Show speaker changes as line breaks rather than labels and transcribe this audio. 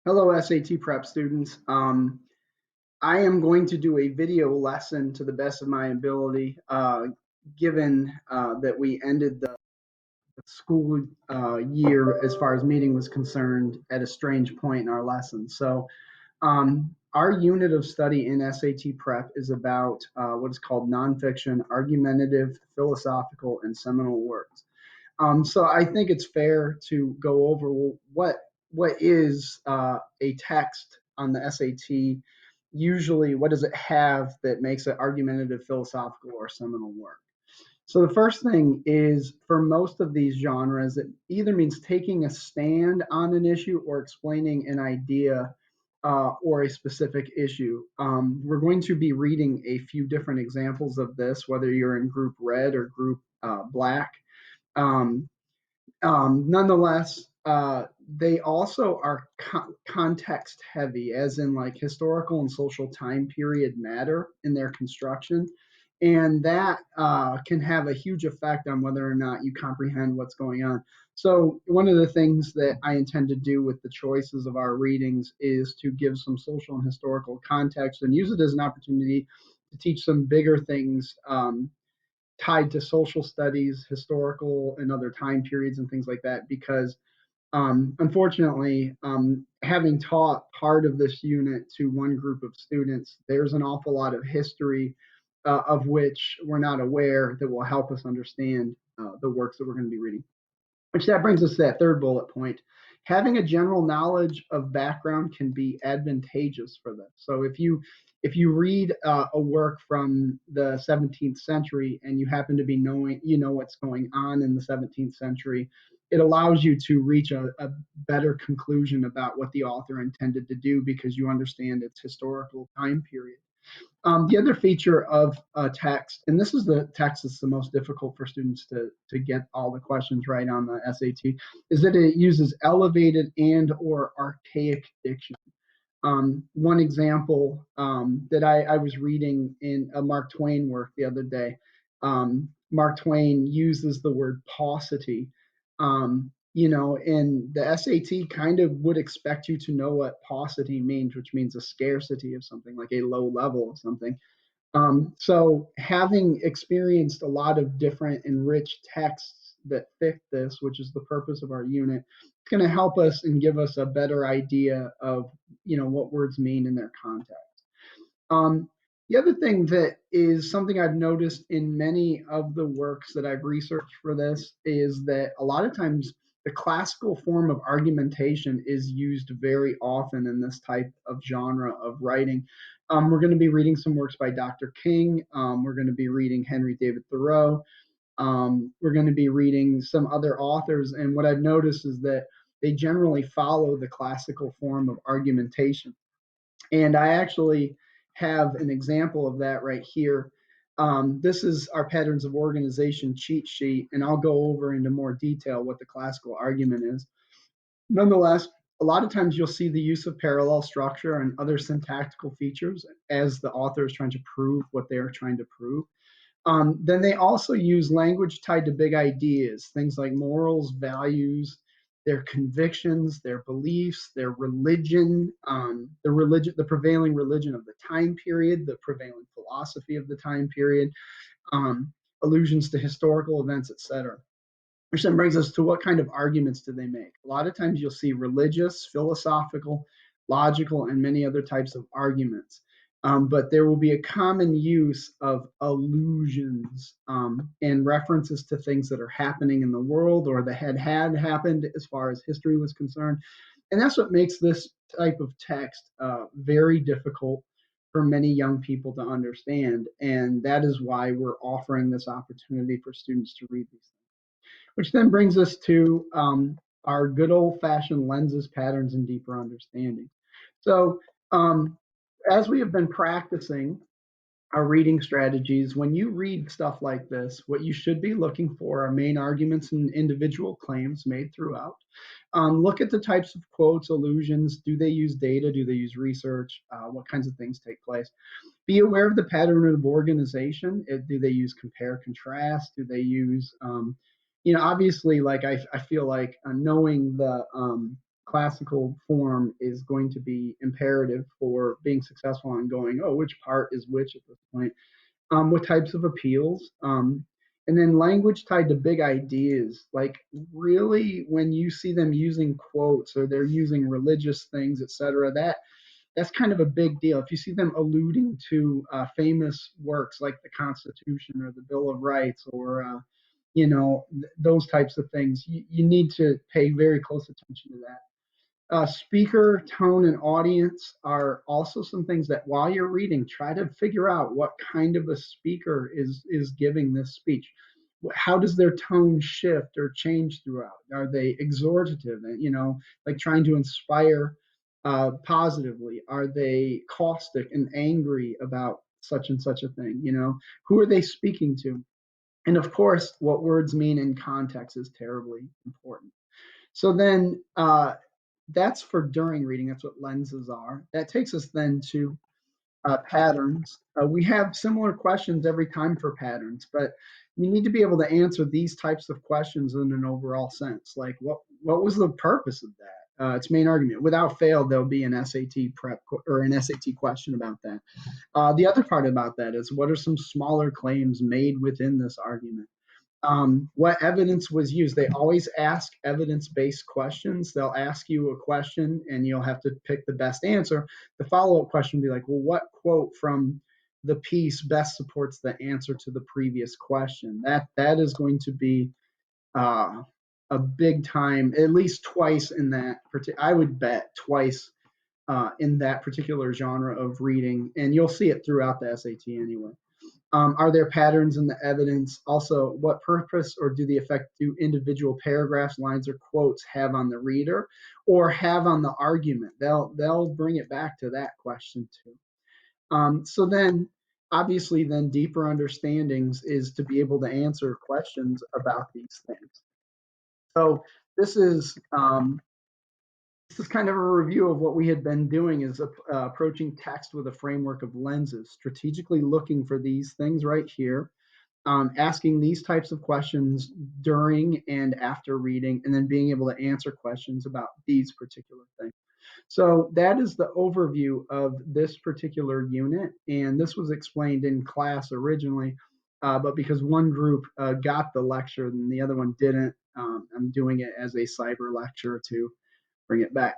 Hello, SAT prep students. I am going to do a video lesson to the best of my ability, given that we ended the school year as far as meeting was concerned at a strange point in our lesson. So our unit of study in SAT prep is about what is called nonfiction, argumentative, philosophical, and seminal works. So I think it's fair to go over what is a text on the SAT. Usually, what does it have that makes it argumentative, philosophical, or seminal work? So the first thing is for most of these genres, it either means taking a stand on an issue or explaining an idea or a specific issue. We're going to be reading a few different examples of this, whether you're in group red or group black. Um, Nonetheless, they also are context heavy, as in like historical and social time period matter in their construction. And that can have a huge effect on whether or not you comprehend what's going on. So, one of the things that I intend to do with the choices of our readings is to give some social and historical context and use it as an opportunity to teach some bigger things tied to social studies, historical, and other time periods and things like that. Because unfortunately, having taught part of this unit to one group of students, there's an awful lot of history of which we're not aware that will help us understand the works that we're going to be reading. Which that brings us to that third bullet point. Having a general knowledge of background can be advantageous for this. So if you read a work from the 17th century and you happen to be knowing what's going on in the 17th century, it allows you to reach a better conclusion about what the author intended to do because you understand its historical time period. The other feature of text, and this is the text that's the most difficult for students to get all the questions right on the SAT, is that it uses elevated and or archaic diction. One example that I was reading in a Mark Twain work the other day, Mark Twain uses the word paucity. And the SAT kind of would expect you to know what paucity means, which means a scarcity of something, like a low level of something. So having experienced a lot of different enriched texts that fit this, which is the purpose of our unit, it's going to help us and give us a better idea of what words mean in their context. The other thing that is something I've noticed in many of the works that I've researched for this is that a lot of times the classical form of argumentation is used very often in this type of genre of writing. We're going to be reading some works by Dr. King. We're going to be reading Henry David Thoreau. We're going to be reading some other authors. And what I've noticed is that they generally follow the classical form of argumentation. And I actually have an example of that right here. This is our patterns of organization cheat sheet, and I'll go over into more detail what the classical argument is. Nonetheless, a lot of times you'll see the use of parallel structure and other syntactical features as the author is trying to prove what they are trying to prove. Then they also use language tied to big ideas, things like morals, values, their convictions, their beliefs, their religion, the prevailing religion of the time period, the prevailing philosophy of the time period, allusions to historical events, etc. Which then brings us to what kind of arguments do they make? A lot of times you'll see religious, philosophical, logical, and many other types of arguments. But there will be a common use of allusions and references to things that are happening in the world or that had happened as far as history was concerned. And that's what makes this type of text very difficult for many young people to understand. And that is why we're offering this opportunity for students to read these things. Which then brings us to our good old fashioned lenses, patterns, and deeper understanding. So as we have been practicing our reading strategies, when you read stuff like this, what you should be looking for are main arguments and individual claims made throughout. Look at the types of quotes, allusions. Do they use data? Do they use research? What kinds of things take place? Be aware of the pattern of organization. Do they use compare, contrast? Do they use, obviously, like I feel like knowing classical form is going to be imperative for being successful and going, oh, which part is which at this point? What types of appeals? And then language tied to big ideas, like really when you see them using quotes or they're using religious things, etc., that's kind of a big deal. If you see them alluding to famous works like the Constitution or the Bill of Rights or those types of things, you need to pay very close attention to that. Speaker, tone, and audience are also some things that while you're reading, try to figure out what kind of a speaker is giving this speech. How does their tone shift or change throughout? Are they exhortative and like trying to inspire positively? Are they caustic and angry about such and such a thing? Who are they speaking to? And of course, what words mean in context is terribly important. So then that's for during reading. That's what lenses are. That takes us then to patterns. We have similar questions every time for patterns, but you need to be able to answer these types of questions in an overall sense. Like what was the purpose of that? Its main argument. Without fail, there'll be an SAT prep or an SAT question about that. The other part about that is what are some smaller claims made within this argument? What evidence was used? They always ask evidence-based questions. They'll ask you a question and you'll have to pick the best answer. The follow-up question will be like, well, what quote from the piece best supports the answer to the previous question? That is going to be a big time, at least twice in that. I would bet twice in that particular genre of reading, and you'll see it throughout the SAT anyway. Are there patterns in the evidence? Also, what purpose or do the effect do individual paragraphs, lines, or quotes have on the reader or have on the argument? They'll bring it back to that question too. So then, obviously, then deeper understandings is to be able to answer questions about these things. So this is kind of a review of what we had been doing is approaching text with a framework of lenses, strategically looking for these things right here, asking these types of questions during and after reading, and then being able to answer questions about these particular things. So that is the overview of this particular unit, and this was explained in class originally, but because one group got the lecture and the other one didn't, I'm doing it as a cyber lecture to bring it back.